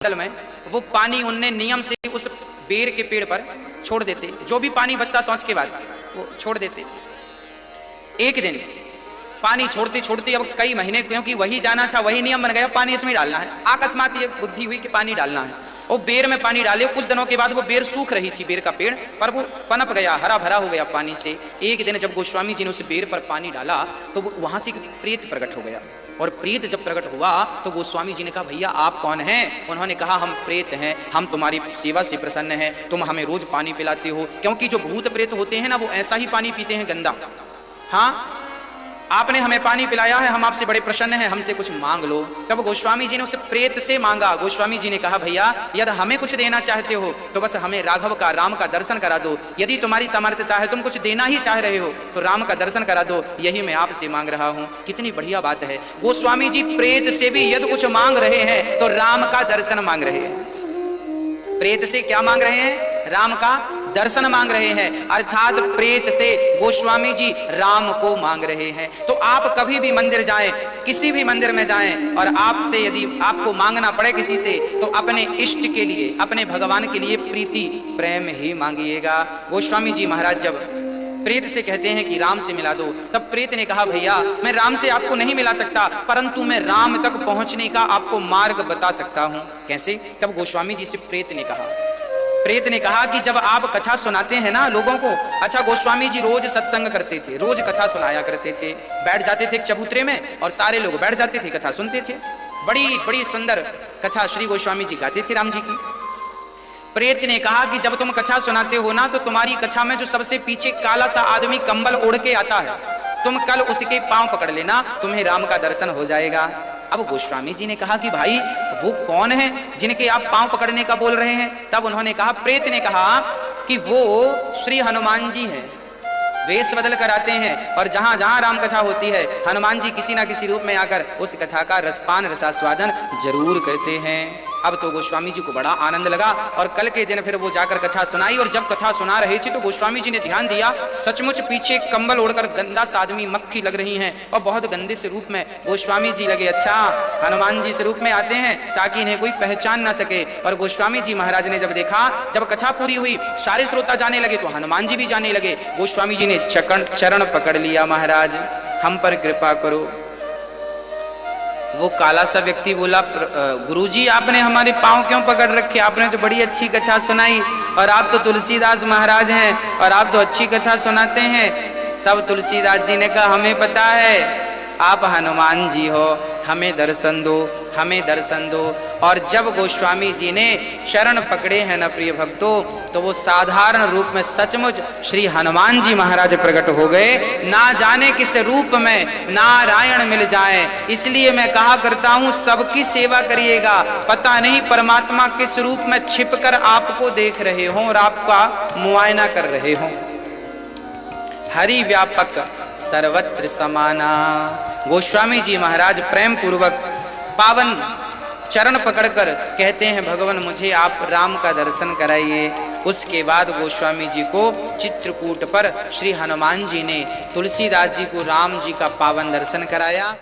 में वो पानी उनने नियम से उस बेर के पेड़ पर छोड़ देते, जो भी पानी बचता सोच के बाद वो छोड़ देते। एक दिन पानी छोड़ते छोड़ते अब कई महीने, क्योंकि वही जाना था, वही नियम बन गया, पानी इसमें डालना है। अकस्मात ये बुद्धि हुई कि पानी डालना है, और बेर में पानी डाले। कुछ दिनों के बाद वो बेर सूख रही थी, बेर का पेड़, पर वो पनप गया, हरा भरा हो गया पानी से। एक दिन जब गोस्वामी जी ने उस बेर पर पानी डाला तो वहां से प्रेत प्रकट हो गया, और प्रेत जब प्रकट हुआ तो गोस्वामी जी ने कहा, भैया आप कौन हैं? उन्होंने कहा, हम प्रेत हैं, हम तुम्हारी सेवा से प्रसन्न हैं, तुम हमें रोज पानी पिलाते हो। क्योंकि जो भूत प्रेत होते हैं ना, वो ऐसा ही पानी पीते हैं, गंदा। हाँ, आपने हमें पानी पिलाया है, हम आपसे बड़े प्रसन्न हैं, हमसे कुछ मांग लो। तब गोस्वामी जी ने उस प्रेत से मांगा। गोस्वामी जी ने कहा, भैया यदि हमें कुछ देना चाहते हो तो बस हमें राघव का, राम का दर्शन करा दो। यदि तुम्हारी सामर्थ्यता है, तुम कुछ देना ही चाह रहे हो तो राम का दर्शन करा दो, यही मैं आपसे मांग रहा हूं। कितनी बढ़िया बात है, गोस्वामी जी प्रेत से भी यदि कुछ मांग रहे हैं तो राम का दर्शन मांग रहे हैं। प्रेत से क्या मांग रहे हैं? राम का दर्शन मांग रहे हैं, अर्थात प्रेत से गोस्वामी जी राम को मांग रहे हैं। तो आप कभी भी मंदिर जाएं, किसी भी मंदिर में जाएं, और आपसे यदि आपको मांगना पड़े किसी से, तो अपने इष्ट के लिए, अपने भगवान के लिए प्रीति प्रेम ही मांगिएगा। गोस्वामी जी महाराज जब प्रेत से कहते हैं कि राम से मिला दो, तब प्रेत ने कहा, भैया मैं राम से आपको नहीं मिला सकता, परंतु मैं राम तक पहुंचने का आपको मार्ग बता सकता हूं। कैसे? तब गोस्वामी जी से प्रेत ने कहा कि जब आप कथा सुनाते हैं ना लोगों को, अच्छा गोस्वामी जी रोज सत्संग करते थे, रोज कथा सुनाया करते थे, बैठ जाते थे चबूतरे में और सारे लोग बैठ जाते थे, कथा सुनते थे। बड़ी बड़ी सुंदर कथा श्री गोस्वामी जी गाते थे राम जी की। प्रेत ने कहा कि जब तुम कथा सुनाते हो ना, तो तुम्हारी कथा में जो सबसे पीछे काला सा आदमी कंबल ओढ़ के आता है, तुम कल उसके पांव पकड़ लेना, तुम्हें राम का दर्शन हो जाएगा। अब गोस्वामी जी ने कहा कि भाई वो कौन है जिनके आप पांव पकड़ने का बोल रहे हैं? तब उन्होंने कहा, प्रेत ने कहा कि वो श्री हनुमान जी हैं, वेश बदल कर आते हैं, और जहां जहां राम कथा होती है, हनुमान जी किसी ना किसी रूप में आकर उस कथा का रसपान, रसास्वादन जरूर करते हैं। अब तो गोस्वामी जी को बड़ा आनंद लगा, और कल के दिन फिर वो जाकर कथा सुनाई। और जब कथा सुना रहे थे तो गोस्वामी जी ने ध्यान दिया, सचमुच पीछे कंबल ओढ़कर गंदा सा आदमी मक्खी लग रही हैं, और बहुत गंदे से रूप में गोस्वामी जी लगे। अच्छा, हनुमान जी स्वरूप में आते हैं ताकि इन्हें कोई पहचान ना सके। और गोस्वामी जी महाराज ने जब देखा, जब कथा पूरी हुई, सारे श्रोता जाने लगे तो हनुमान जी भी जाने लगे। गोस्वामी जी ने चरण पकड़ लिया, महाराज हम पर कृपा करो। वो काला सा व्यक्ति बोला, गुरुजी आपने हमारे पांव क्यों पकड़ रखे? आपने तो बड़ी अच्छी कथा सुनाई, और आप तो तुलसीदास महाराज हैं, और आप तो अच्छी कथा सुनाते हैं। तब तुलसीदास जी ने कहा, हमें पता है आप हनुमान जी हो, हमें दर्शन दो, हमें दर्शन दो। और जब गोस्वामी जी ने शरण पकड़े हैं न प्रिय भक्तों, तो वो साधारण रूप में सचमुच श्री हनुमान जी महाराज प्रकट हो गए। ना जाने किस रूप में नारायण मिल जाए, इसलिए मैं कहा करता हूं, सबकी सेवा करिएगा, पता नहीं परमात्मा किस रूप में छिपकर आपको देख रहे हों और आपका मुआयना कर रहे हों। हरि व्यापक सर्वत्र समाना। गोस्वामी जी महाराज प्रेम पूर्वक पावन चरण पकड़कर कहते हैं, भगवान मुझे आप राम का दर्शन कराइए। उसके बाद गोस्वामी जी को चित्रकूट पर श्री हनुमान जी ने तुलसीदास जी को राम जी का पावन दर्शन कराया।